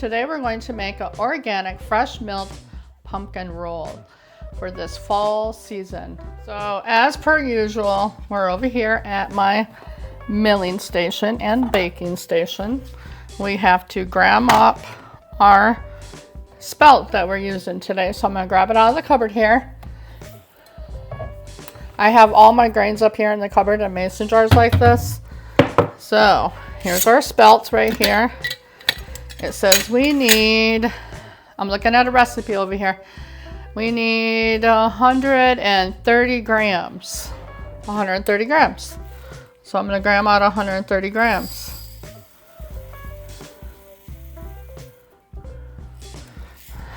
Today we're going to make an organic fresh milled pumpkin roll for this fall season. So as per usual, we're over here at my milling station and baking station. We have to gram up our spelt that we're using today. So I'm gonna grab it out of the cupboard here. I have all my grains up here in the cupboard in mason jars like this. So here's our spelt right here. It says we need, I'm looking at a recipe over here. We need 130 grams. 130 grams. So I'm gonna gram out 130 grams.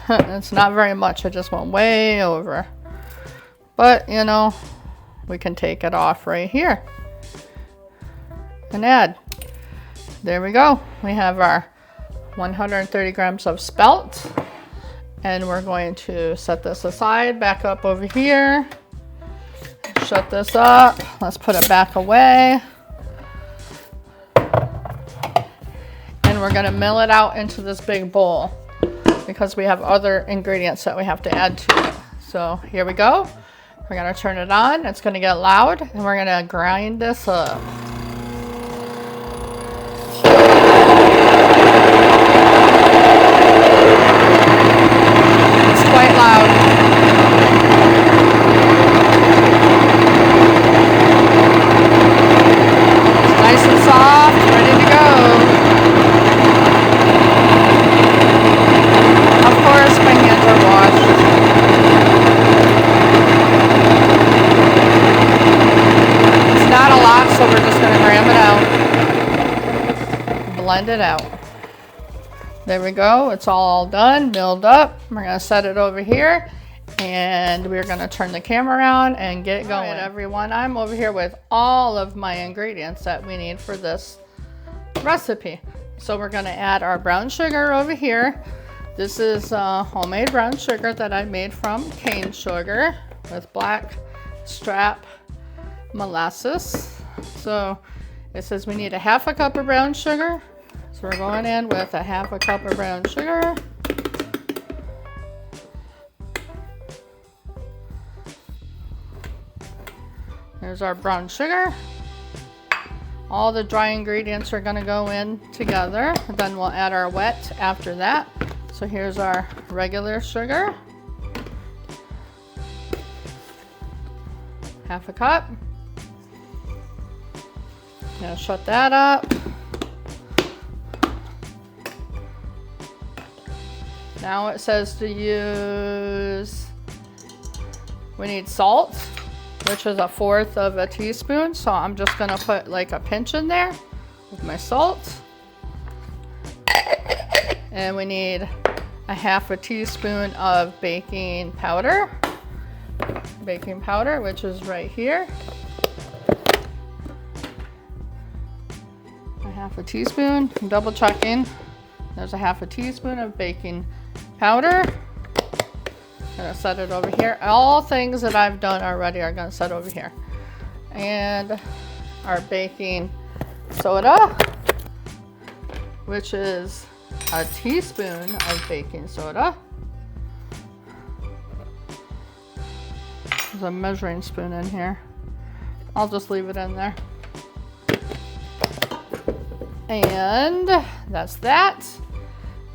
It's not very much, I just went way over. But you know, we can take it off right here and add. There we go. We have our 130 grams of spelt, and we're going to set this aside, back up over here, shut this up, let's put it back away, and we're going to mill it out into this big bowl because we have other ingredients that we have to add to it. So here we go. We're going to turn it on, it's going to get loud, and we're going to grind this up. Blend it out. There we go. It's all done, milled up. We're going to set it over here and we're going to turn the camera around and get going. All right, everyone, I'm over here with all of my ingredients that we need for this recipe. So we're going to add our brown sugar over here. This is homemade brown sugar that I made from cane sugar with black strap molasses. So it says we need a half a cup of brown sugar. So we're going in with a half a cup of brown sugar. There's our brown sugar. All the dry ingredients are going to go in together. Then we'll add our wet after that. So here's our regular sugar. Half a cup. Now shut that up. Now it says to use, we need salt, which is 1/4 of a teaspoon. So I'm just gonna put like a pinch in there with my salt. And we need a half a teaspoon of baking powder. Baking powder, which is right here. A half a teaspoon, I'm double checking. There's a half a teaspoon of baking powder. I'm gonna set it over here. All things that I've done already are gonna set over here. And our baking soda, which is a teaspoon of baking soda. There's a measuring spoon in here. I'll just leave it in there. And that's that.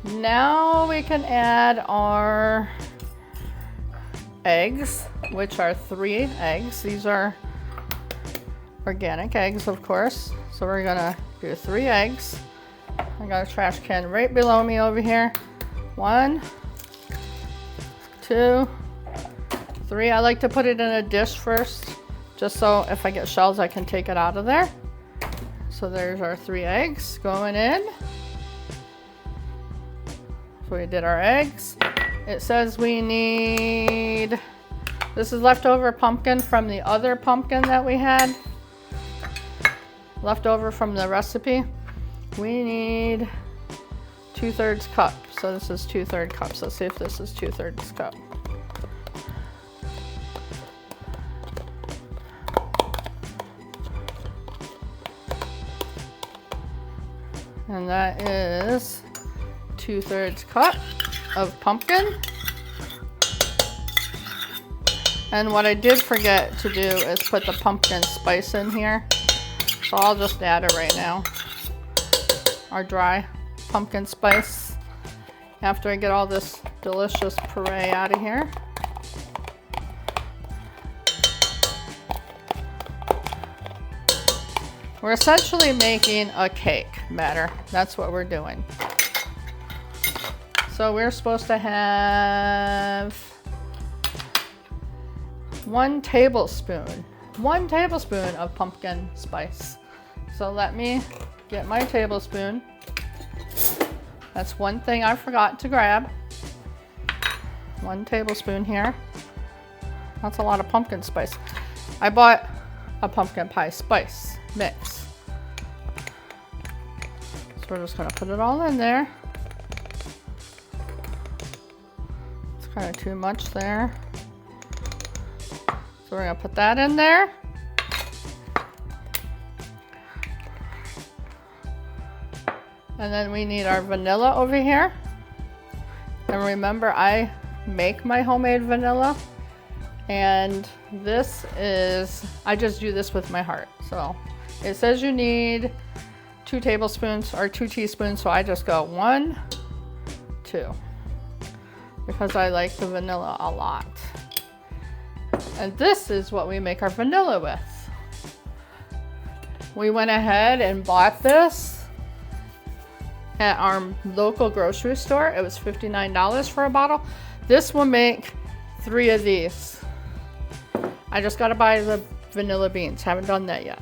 Now we can add our eggs, which are 3 eggs. These are organic eggs, of course. So we're gonna do 3 eggs. I got a trash can right below me over here. 1, 2, 3. I like to put it in a dish first, just so if I get shells, I can take it out of there. So there's our 3 eggs going in. So we did our eggs. It says we need, this is leftover pumpkin from the other pumpkin that we had. Leftover from the recipe. We need 2/3 cup. So this is 2/3 cups. Let's see if this is 2/3 cup. And that is 2/3 cup of pumpkin. And what I did forget to do is put the pumpkin spice in here. So I'll just add it right now. Our dry pumpkin spice. After I get all this delicious puree out of here. We're essentially making a cake batter. That's what we're doing. So we're supposed to have 1 tablespoon of pumpkin spice. So let me get my tablespoon. That's one thing I forgot to grab. 1 tablespoon here. That's a lot of pumpkin spice. I bought a pumpkin pie spice mix. So we're just gonna put it all in there. It's kind of too much there. So we're gonna put that in there. And then we need our vanilla over here. And remember, I make my homemade vanilla. And this is, I just do this with my heart. So it says you need 2 tablespoons or 2 teaspoons. So I just go 1, 2. Because I like the vanilla a lot. And this is what we make our vanilla with. We went ahead and bought this at our local grocery store. It was $59 for a bottle. This will make 3 of these. I just gotta buy the vanilla beans. Haven't done that yet.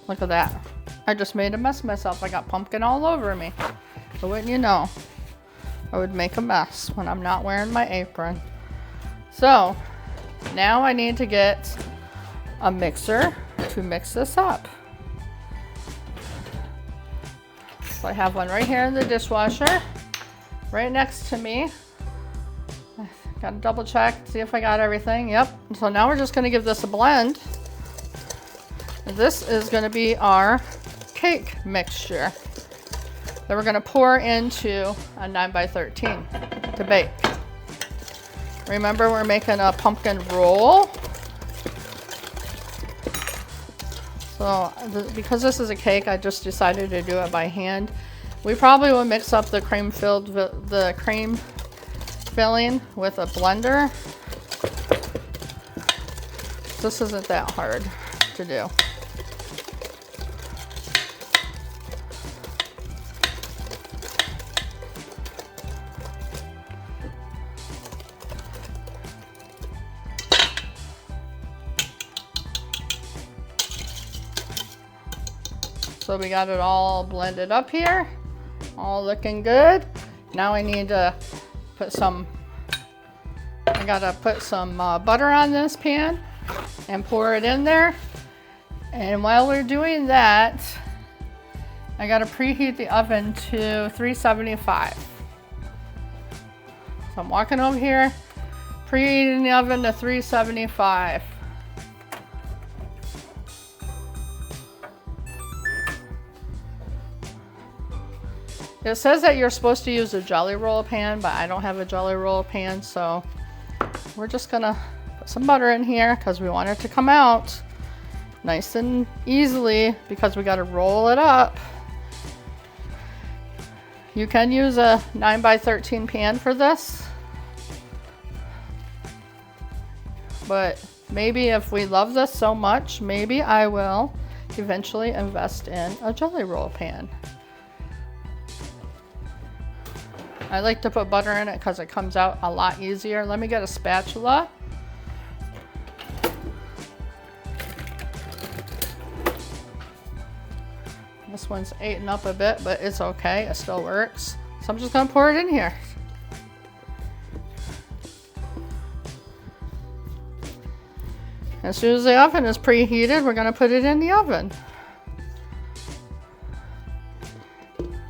Look at that. I just made a mess of myself. I got pumpkin all over me. So wouldn't you know, I would make a mess when I'm not wearing my apron. So now I need to get a mixer to mix this up. So I have one right here in the dishwasher, right next to me. I gotta double check, see if I got everything. Yep. So now we're just gonna give this a blend. This is gonna be our cake mixture that we're gonna pour into a 9x13 to bake. Remember, we're making a pumpkin roll. So because this is a cake, I just decided to do it by hand. We probably will mix up the cream filling with a blender. This isn't that hard to do. So we got it all blended up here, all looking good. Now I need to put some, I gotta put some butter on this pan and pour it in there. And while we're doing that, I gotta preheat the oven to 375. So I'm walking over here, preheating the oven to 375. It says that you're supposed to use a jelly roll pan, but I don't have a jelly roll pan, so we're just gonna put some butter in here because we want it to come out nice and easily because we gotta roll it up. You can use a 9x13 pan for this, but maybe if we love this so much, maybe I will eventually invest in a jelly roll pan. I like to put butter in it because it comes out a lot easier. Let me get a spatula. This one's eaten up a bit, but it's okay. It still works. So I'm just gonna pour it in here. As soon as the oven is preheated, we're gonna put it in the oven.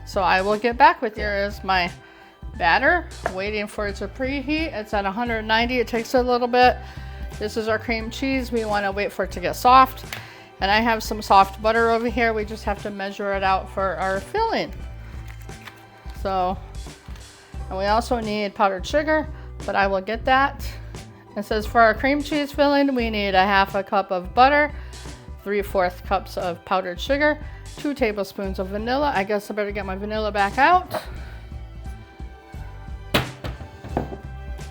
So I will get back with you. Here is my batter, waiting for it to preheat. It's at 190. It takes a little bit. This is our cream cheese. We want to wait for it to get soft. And I have some soft butter over here. We just have to measure it out for our filling. So, and we also need powdered sugar, but I will get that. It says for our cream cheese filling, we need a half a cup of butter, 3/4 cups of powdered sugar, 2 tablespoons of vanilla. I guess I better get my vanilla back out.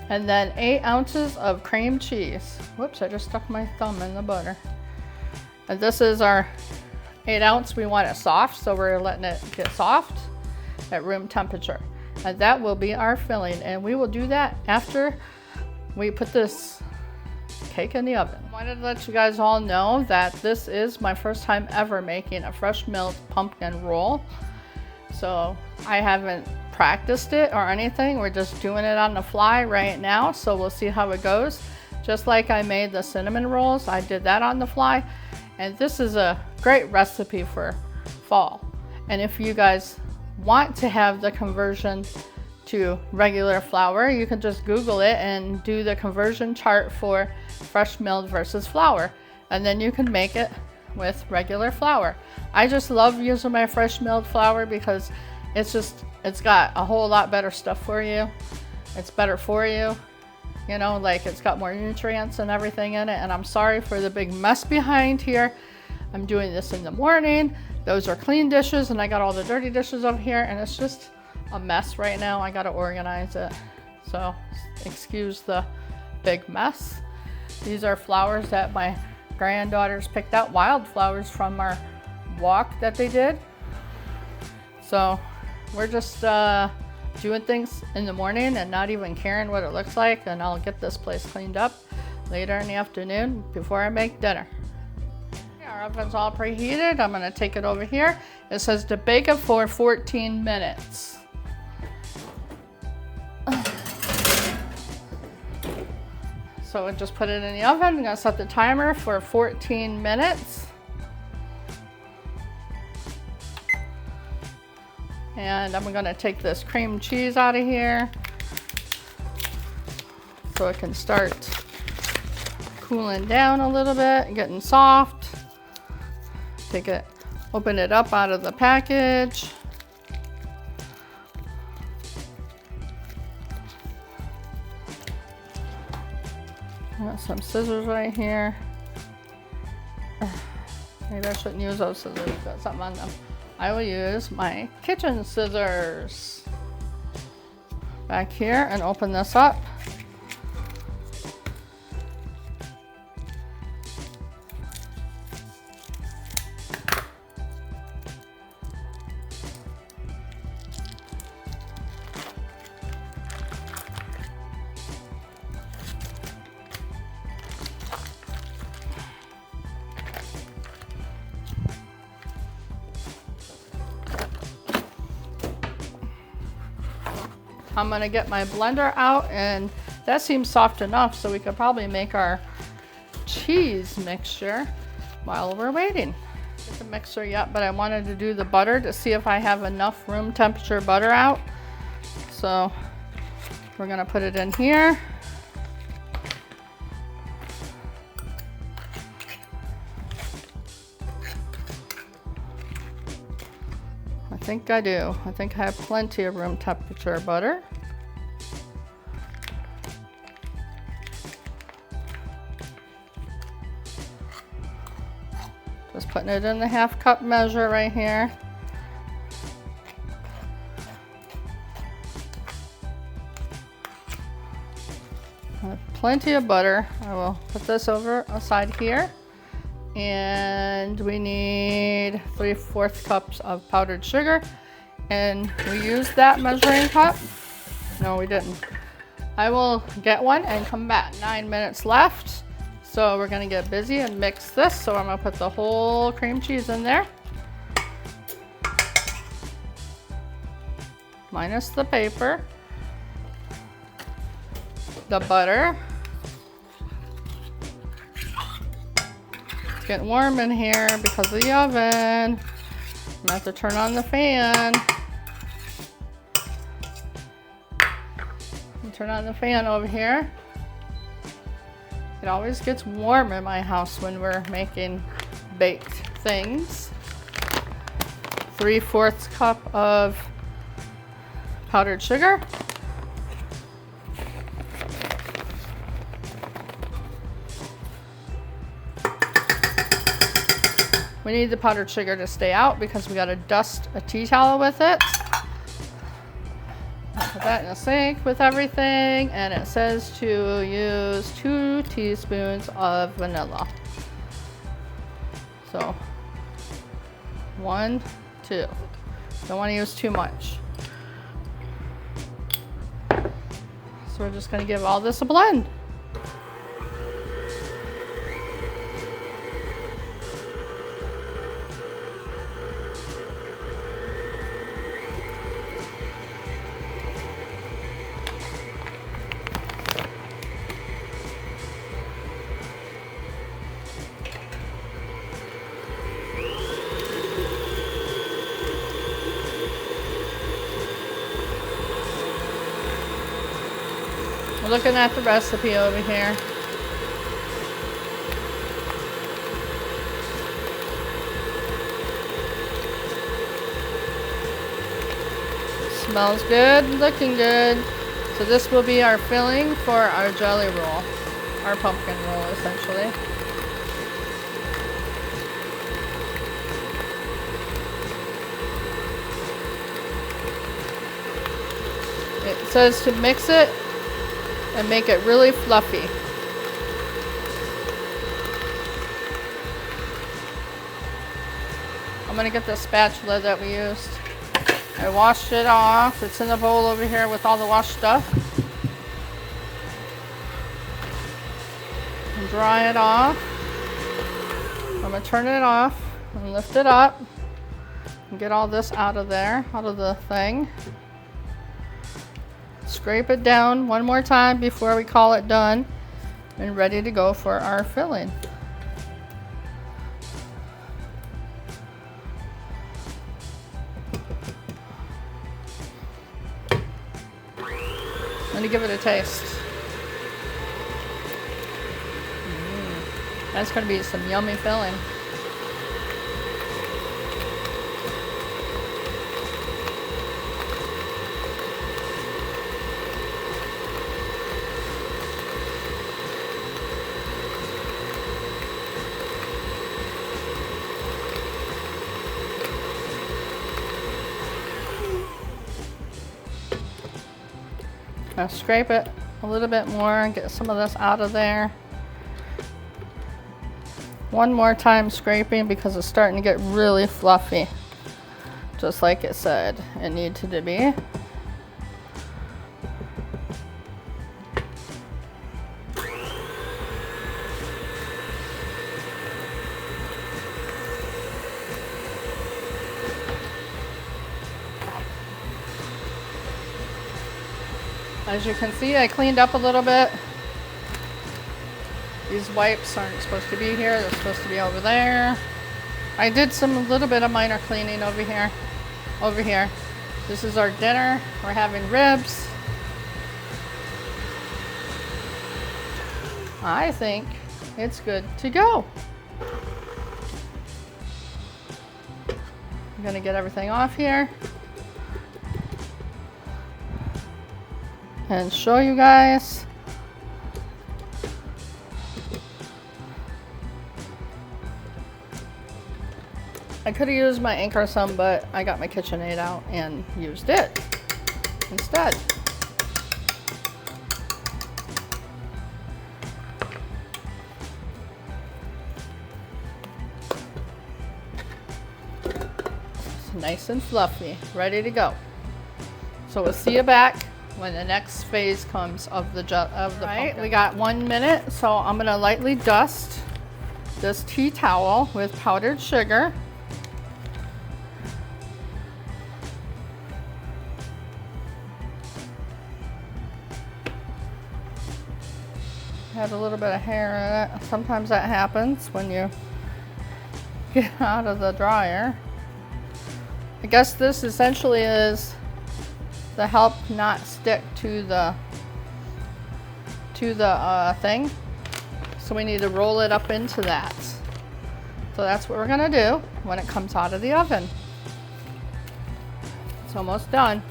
And then 8 ounces of cream cheese. Whoops, I just stuck my thumb in the butter. And this is our 8 ounce. We want it soft, so we're letting it get soft at room temperature. And that will be our filling. And we will do that after we put this cake in the oven. I wanted to let you guys all know that this is my first time ever making a fresh milled pumpkin roll. So I haven't practiced it or anything. We're just doing it on the fly right now. So we'll see how it goes. Just like I made the cinnamon rolls, I did that on the fly. And this is a great recipe for fall. And if you guys want to have the conversion to regular flour, you can just Google it and do the conversion chart for fresh milled versus flour. And then you can make it with regular flour. I just love using my fresh milled flour because it's got a whole lot better stuff for you. It's better for you. You know, like it's got more nutrients and everything in it. And I'm sorry for the big mess behind here. I'm doing this in the morning. Those are clean dishes and I got all the dirty dishes over here and it's just a mess right now. I got to organize it. So excuse the big mess. These are flowers that my granddaughters picked out, wildflowers from our walk that they did. So we're just doing things in the morning and not even caring what it looks like, and I'll get this place cleaned up later in the afternoon before I make dinner. Our oven's all preheated. I'm going to take it over here. It says to bake it for 14 minutes. So I just put it in the oven. I'm going to set the timer for 14 minutes. And I'm going to take this cream cheese out of here so it can start cooling down a little bit, getting soft. Take it, open it up out of the package. Got some scissors right here. Maybe I shouldn't use those scissors, got something on them. I will use my kitchen scissors back here and open this up. I'm gonna get my blender out, and that seems soft enough, so we could probably make our cheese mixture while we're waiting. Get the mixer yet, but I wanted to do the butter to see if I have enough room temperature butter out. So we're gonna put it in here. I think I do. I think I have plenty of room temperature butter. Just putting it in the half cup measure right here. I have plenty of butter. I will put this over aside here. And we need 3/4 cups of powdered sugar, and we used that measuring cup. No, we didn't. I will get one and come back. 9 minutes left, so we're gonna get busy and mix this. So I'm gonna put the whole cream cheese in there, minus the paper, the butter. It's getting warm in here because of the oven. I'm gonna have to turn on the fan. Turn on the fan over here. It always gets warm in my house when we're making baked things. 3/4 cup of powdered sugar. We need the powdered sugar to stay out because we got to dust a tea towel with it. I'll put that in the sink with everything, and it says to use 2 teaspoons of vanilla. So 1, 2. Don't want to use too much. So we're just going to give all this a blend. We're looking at the recipe over here. Smells good, looking good. So this will be our filling for our jelly roll, our pumpkin roll essentially. It says to mix it and make it really fluffy. I'm gonna get the spatula that we used. I washed it off. It's in the bowl over here with all the washed stuff. And dry it off. I'm gonna turn it off and lift it up and get all this out of there, out of the thing. Scrape it down one more time before we call it done and ready to go for our filling. I'm gonna give it a taste. That's gonna be some yummy filling. Now scrape it a little bit more and get some of this out of there. One more time scraping because it's starting to get really fluffy. Just like it said it needed to be. As you can see, I cleaned up a little bit. These wipes aren't supposed to be here, they're supposed to be over there. I did a little bit of minor cleaning over here. This is our dinner. We're having ribs. I think it's good to go. I'm gonna get everything off here and show you guys. I could have used my Anchor some, but I got my KitchenAid out and used it instead. It's nice and fluffy, ready to go. So we'll see you back when the next phase comes of the pumpkin. We got 1 minute, so I'm gonna lightly dust this tea towel with powdered sugar. Had a little bit of hair in it. Sometimes that happens when you get out of the dryer. I guess this essentially is to help not stick to the thing. So we need to roll it up into that. So that's what we're gonna do when it comes out of the oven. It's almost done.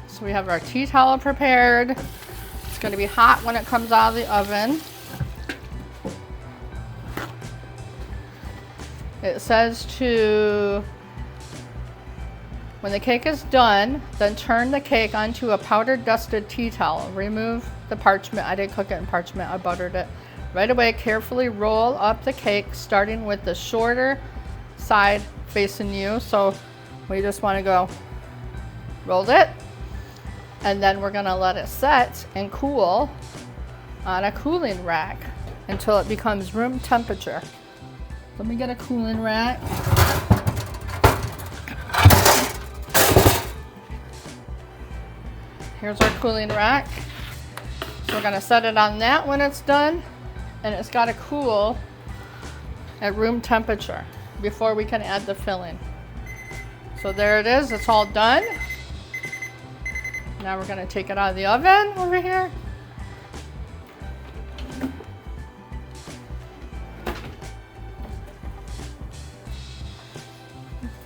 So we have our tea towel prepared. It's gonna be hot when it comes out of the oven. It says to, when the cake is done, then turn the cake onto a powdered dusted tea towel. Remove the parchment. I didn't cook it in parchment, I buttered it. Right away, carefully roll up the cake, starting with the shorter side facing you. So we just wanna go roll it, and then we're gonna let it set and cool on a cooling rack until it becomes room temperature. Let me get a cooling rack. Here's our cooling rack. So we're gonna set it on that when it's done, and it's gotta cool at room temperature before we can add the filling. So there it is, it's all done. Now we're gonna take it out of the oven over here.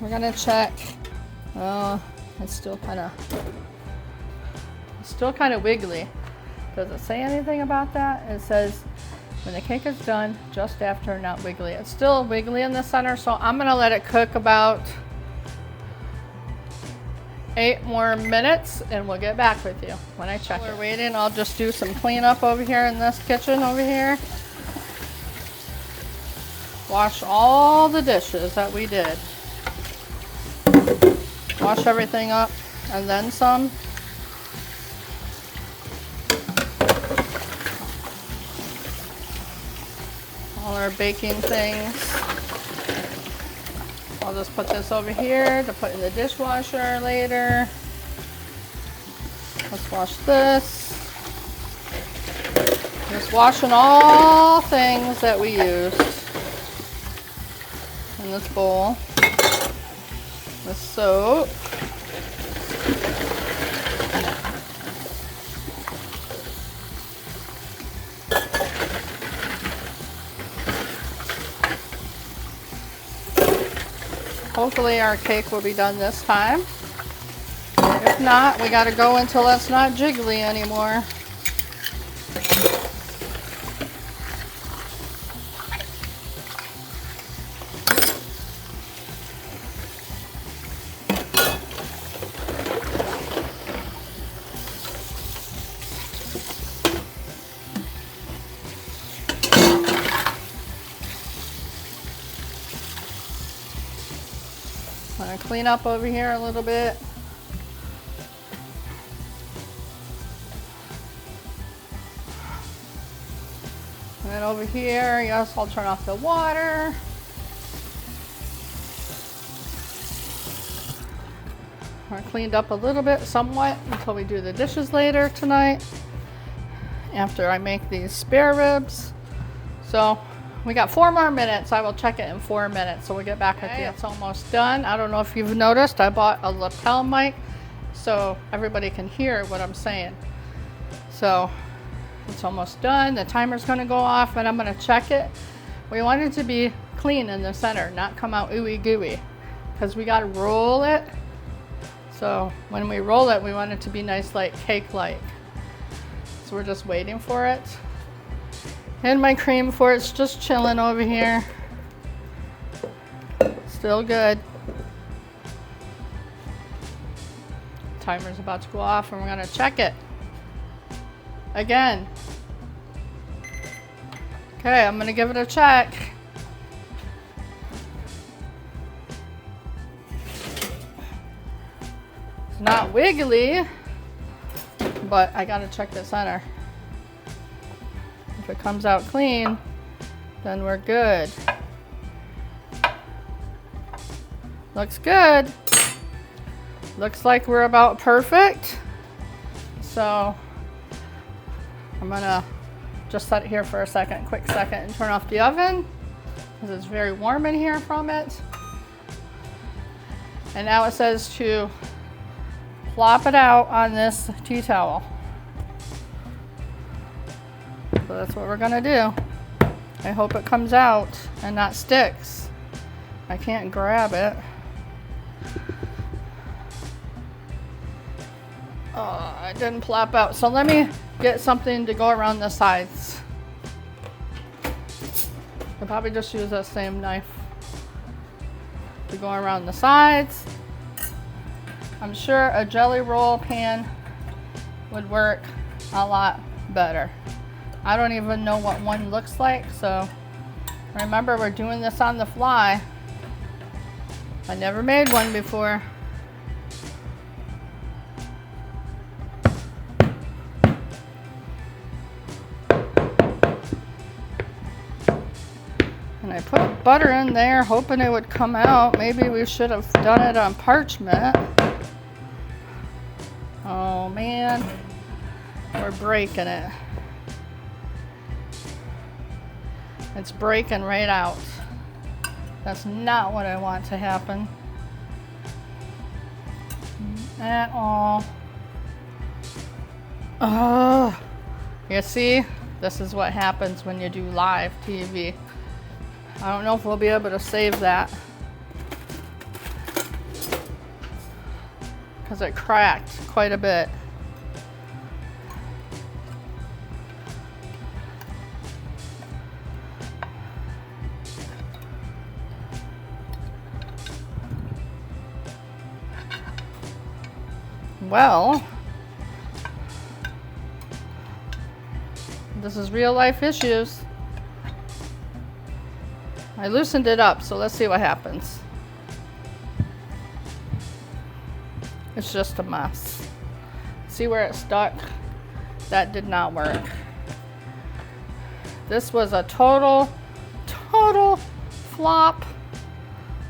We're gonna check. Oh, it's still kind of wiggly. Does it say anything about that? It says when the cake is done, just after, not wiggly. It's still wiggly in the center, so I'm gonna let it cook about 8 more minutes, and we'll get back with you when I check it. We're waiting. I'll just do some cleanup over here in this kitchen over here. Wash all the dishes that we did. Wash everything up and then some. All our baking things. I'll just put this over here to put in the dishwasher later. Let's wash this. Just washing all things that we used in this bowl. The soap. Hopefully our cake will be done this time. If not, we gotta go until it's not jiggly anymore. I'm gonna clean up over here a little bit. And then over here, yes, I'll turn off the water. I cleaned up a little bit, somewhat, until we do the dishes later tonight, after I make these spare ribs. So we got 4 more minutes. I will check it in 4 minutes, so we'll get back with you. It's almost done. I don't know if you've noticed, I bought a lapel mic so everybody can hear what I'm saying. So it's almost done. The timer's gonna go off and I'm gonna check it. We want it to be clean in the center, not come out ooey gooey, because we gotta roll it. So when we roll it, we want it to be nice, like cake-like. So we're just waiting for it. And my cream for it's just chilling over here. Still good. Timer's about to go off and we're gonna check it again. Okay, I'm gonna give it a check. It's not wiggly, but I gotta check the center. If it comes out clean, then we're good. Looks good. Looks like we're about perfect. So I'm gonna just set it here for a second, quick second, and turn off the oven because it's very warm in here from it. And now it says to plop it out on this tea towel. So that's what we're gonna do. I hope it comes out and not sticks. I can't grab it. Oh, it didn't plop out. So let me get something to go around the sides. I'll probably just use that same knife to go around the sides. I'm sure a jelly roll pan would work a lot better. I don't even know what one looks like, so remember, we're doing this on the fly. I never made one before. And I put butter in there hoping it would come out. Maybe we should have done it on parchment. Oh man, we're breaking it. It's breaking right out. That's not what I want to happen at all. Oh, you see, this is what happens when you do live TV. I don't know if we'll be able to save that because it cracked quite a bit. Well, this is real life issues. I loosened it up, so let's see what happens. It's just a mess. See where it stuck? That did not work. This was a total flop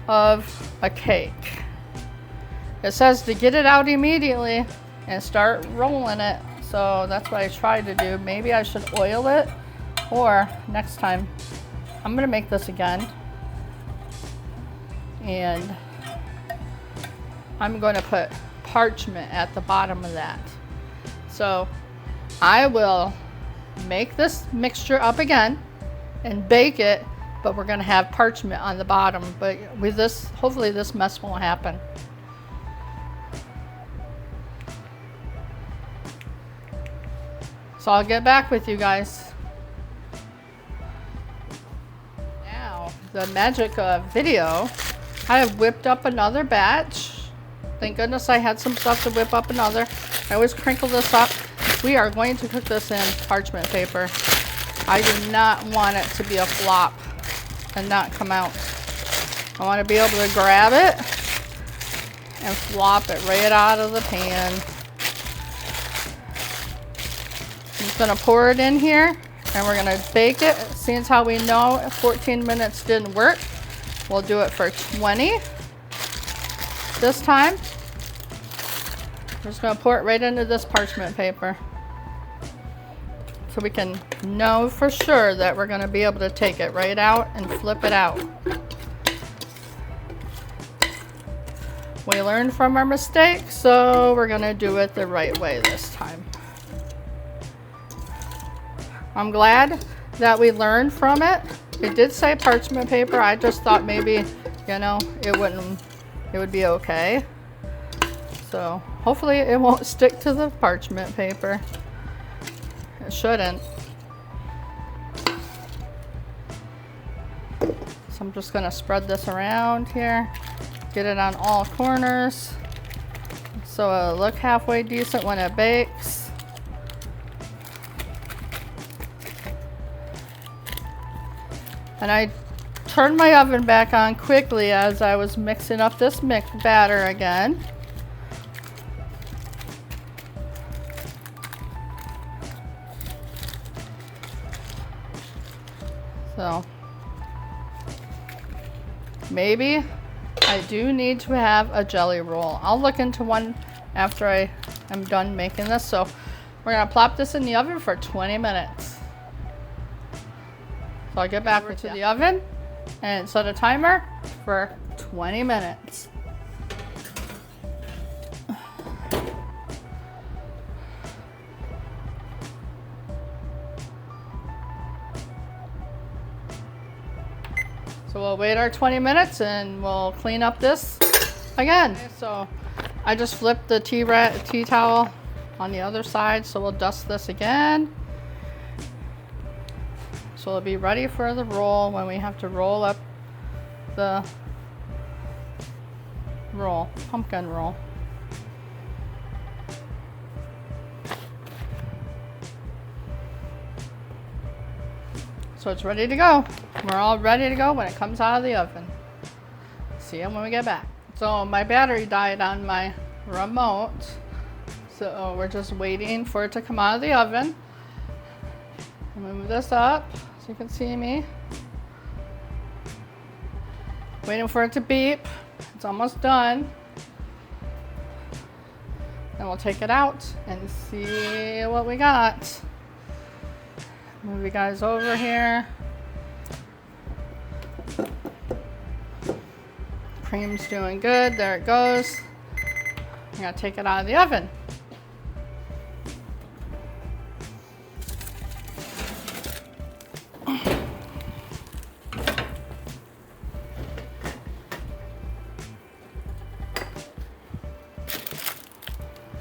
of a cake. It says to get it out immediately and start rolling it. So that's what I tried to do. Maybe I should oil it, or next time I'm gonna make this again. And I'm gonna put parchment at the bottom of that. So I will make this mixture up again and bake it, but we're gonna have parchment on the bottom. But with this, hopefully this mess won't happen. So I'll get back with you guys. Now, the magic of video, I have whipped up another batch. Thank goodness I had some stuff to whip up another. I always crinkle this up. We are going to cook this in parchment paper. I do not want it to be a flop and not come out. I want to be able to grab it and flop it right out of the pan. I'm just gonna pour it in here and we're gonna bake it. Seeing as how we know 14 minutes didn't work, we'll do it for 20 this time. We're just gonna pour it right into this parchment paper so we can know for sure that we're gonna be able to take it right out and flip it out. We learned from our mistakes, so we're gonna do it the right way this time. I'm glad that we learned from it. It did say parchment paper. I just thought maybe, you know, it would be okay. So hopefully it won't stick to the parchment paper. It shouldn't. So I'm just gonna spread this around here, get it on all corners so it'll look halfway decent when it bakes. And I turned my oven back on quickly as I was mixing up this batter again. So maybe I do need to have a jelly roll. I'll look into one after I am done making this. So we're gonna plop this in the oven for 20 minutes. So I'll get back to the oven and set a timer for 20 minutes. So we'll wait our 20 minutes and we'll clean up this again. Okay, so I just flipped the tea towel on the other side, so we'll dust this again. So it'll be ready for the roll when we have to roll up the pumpkin roll. So it's ready to go. We're all ready to go when it comes out of the oven. See you when we get back. So my battery died on my remote, so we're just waiting for it to come out of the oven. I'll move this up so you can see me. Waiting for it to beep. It's almost done. Then we'll take it out and see what we got. Move you guys over here. Cream's doing good. There it goes. I'm gonna take it out of the oven.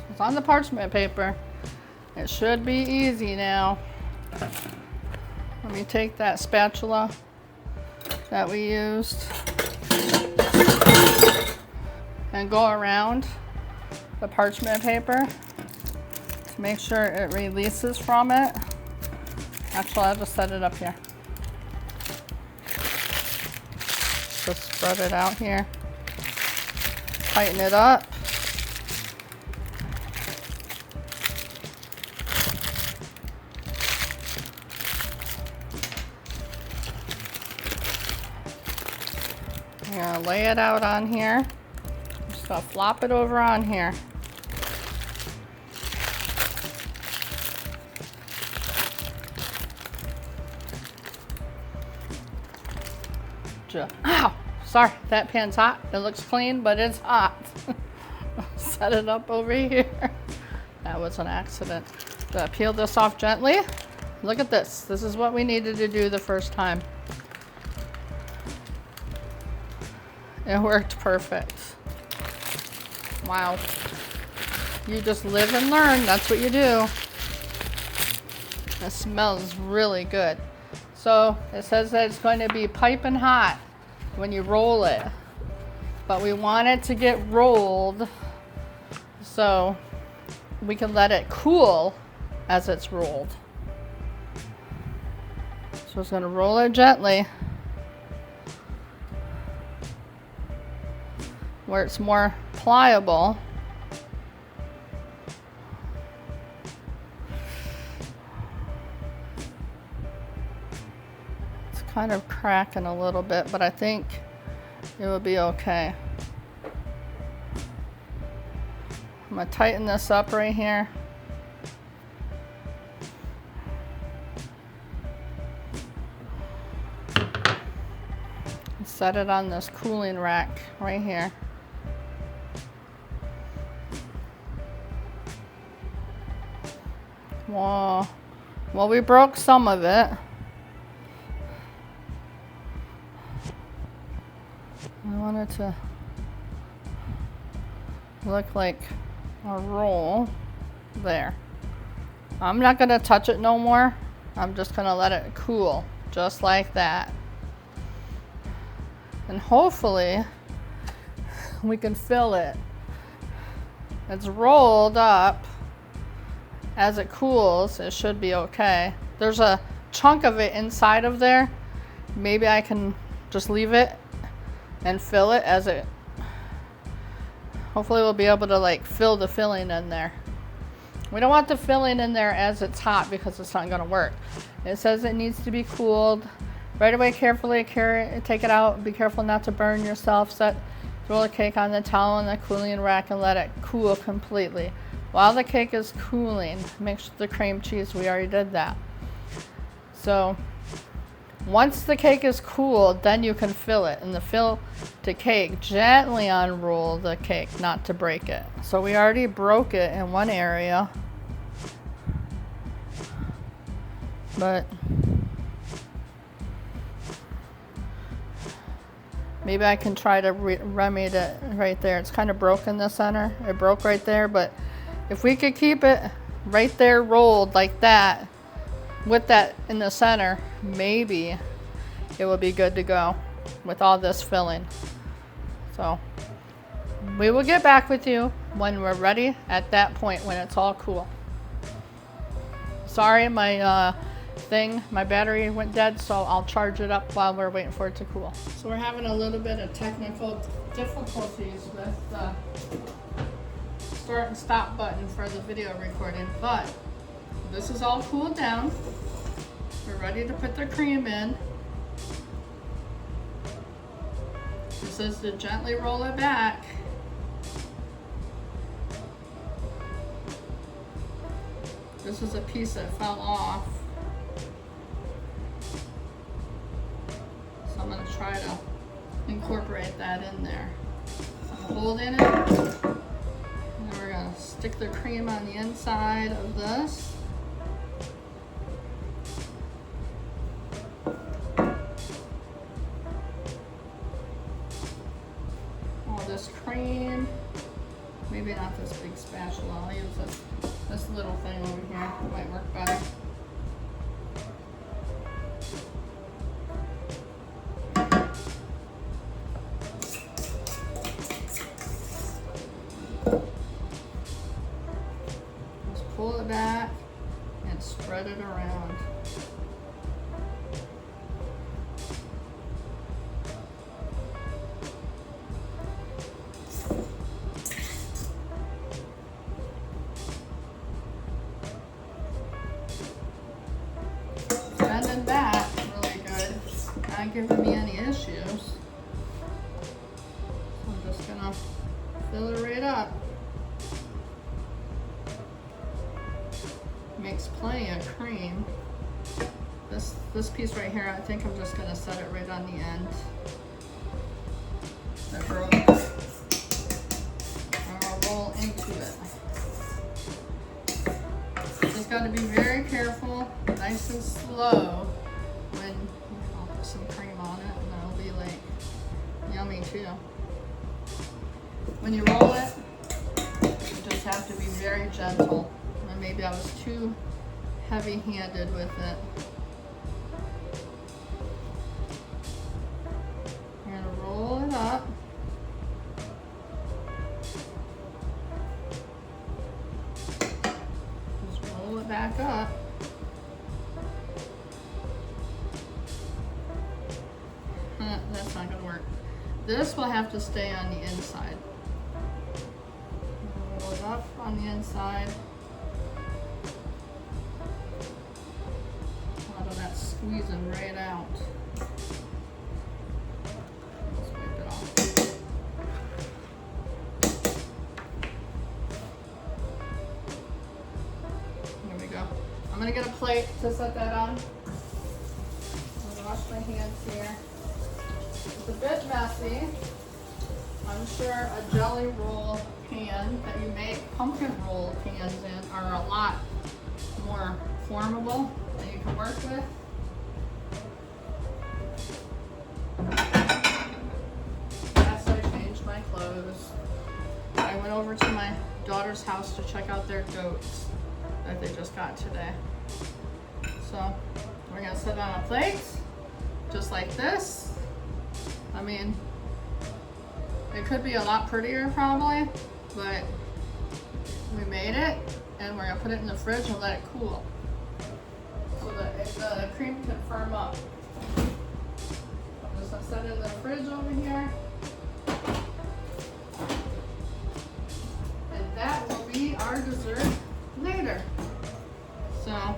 It's on the parchment paper. It should be easy now. Let me take that spatula that we used and go around the parchment paper to make sure it releases from it. Actually, I'll just set it up here. Just spread it out here. Tighten it up. I'm gonna lay it out on here. Just gonna flop it over on here. Ow! Sorry, that pan's hot. It looks clean, but it's hot. Set it up over here. That was an accident. Peel this off gently. Look at this. This is what we needed to do the first time. It worked perfect. Wow. You just live and learn. That's what you do. It smells really good. So it says that it's going to be piping hot when you roll it. But we want it to get rolled so we can let it cool as it's rolled. So it's going to roll it gently where it's more pliable. It's kind of cracking a little bit, but I think it will be okay. I'm gonna tighten this up right here. And set it on this cooling rack right here. Whoa. Well, we broke some of it. I want it to look like a roll there. I'm not going to touch it no more. I'm just going to let it cool just like that. And hopefully we can fill it. It's rolled up. As it cools, it should be okay. There's a chunk of it inside of there. Maybe I can just leave it and fill it as it. Hopefully we'll be able to like fill the filling in there. We don't want the filling in there as it's hot because it's not going to work. It says it needs to be cooled. Right away, carefully take it out. Be careful not to burn yourself. Roll the cake on the towel in the cooling rack and let it cool completely. While the cake is cooling, mix the cream cheese. We already did that. So once the cake is cooled, then you can fill it. And fill the cake, gently unroll the cake, not to break it. So we already broke it in one area. But Maybe I can try to remedy it right there. It's kind of broke in the center. It broke right there, but if we could keep it right there rolled like that, with that in the center, maybe it will be good to go with all this filling. So we will get back with you when we're ready at that point, when it's all cool. Sorry, my my battery went dead, so I'll charge it up while we're waiting for it to cool. So we're having a little bit of technical difficulties with the start and stop button for the video recording, but this is all cooled down. We're ready to put the cream in. This is to gently roll it back. This is a piece that fell off. So I'm going to try to incorporate that in there. I'm holding it. And we're going to stick the cream on the inside of this. All this cream. Maybe not this big spatula. I'll use this little thing over here. It might work better. Just pull it back and spread it around. Bending back really good, not giving me any issues. So I'm just gonna fill it right up. Makes plenty of cream. This piece right here, I think I'm just gonna set it right on the end. That broke. And I'll roll into it. Just got to be very careful, nice and slow when I'll put some cream on it, and that'll be like yummy too. When you roll it, you just have to be very gentle. And maybe I was too heavy-handed with it. I'm gonna roll it up. Back up. That's not gonna work. This will have to stay on the inside. Roll it up on the inside. A lot of that squeezing right out. Let's wipe it off. I'm gonna get a plate to set that on. I'm gonna wash my hands here. It's a bit messy. I'm sure a jelly roll pan that you make pumpkin roll pans in are a lot more formable that you can work with. Yes, I changed my clothes. I went over to my daughter's house to check out their goats that they just got today. So we're gonna set it on a plate, just like this. I mean, it could be a lot prettier probably, but we made it, and we're gonna put it in the fridge and let it cool so that the cream can firm up. I'm just gonna set it in the fridge over here. And that will be our dessert later. So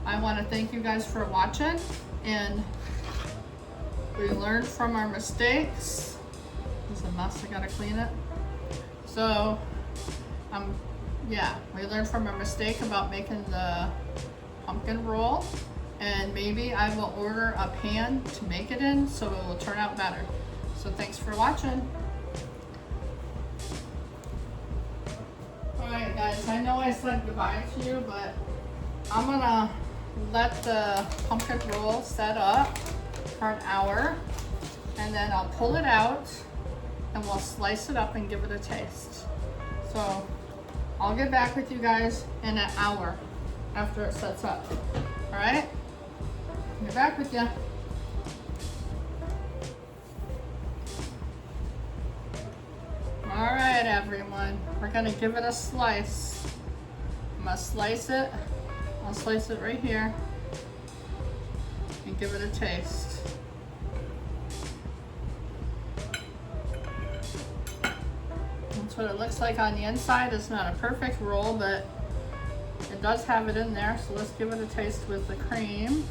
I want to thank you guys for watching, and we learned from our mistakes. There's a mess, I gotta clean it. So yeah, we learned from our mistake about making the pumpkin roll, and maybe I will order a pan to make it in so it will turn out better. So thanks for watching. Alright guys, I know I said goodbye to you, but I'm gonna let the pumpkin roll set up for an hour, and then I'll pull it out and we'll slice it up and give it a taste. So I'll get back with you guys in an hour after it sets up. All right? I'll get back with you. All right, everyone, we're gonna give it a slice. I'm gonna slice it. I'll slice it right here and give it a taste. That's what it looks like on the inside. It's not a perfect roll, but it does have it in there. So let's give it a taste with the cream.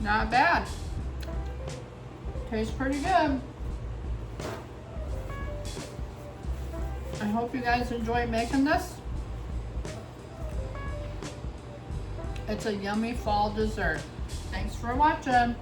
Not bad. Tastes pretty good. I hope you guys enjoy making this. It's a yummy fall dessert. Thanks for watching.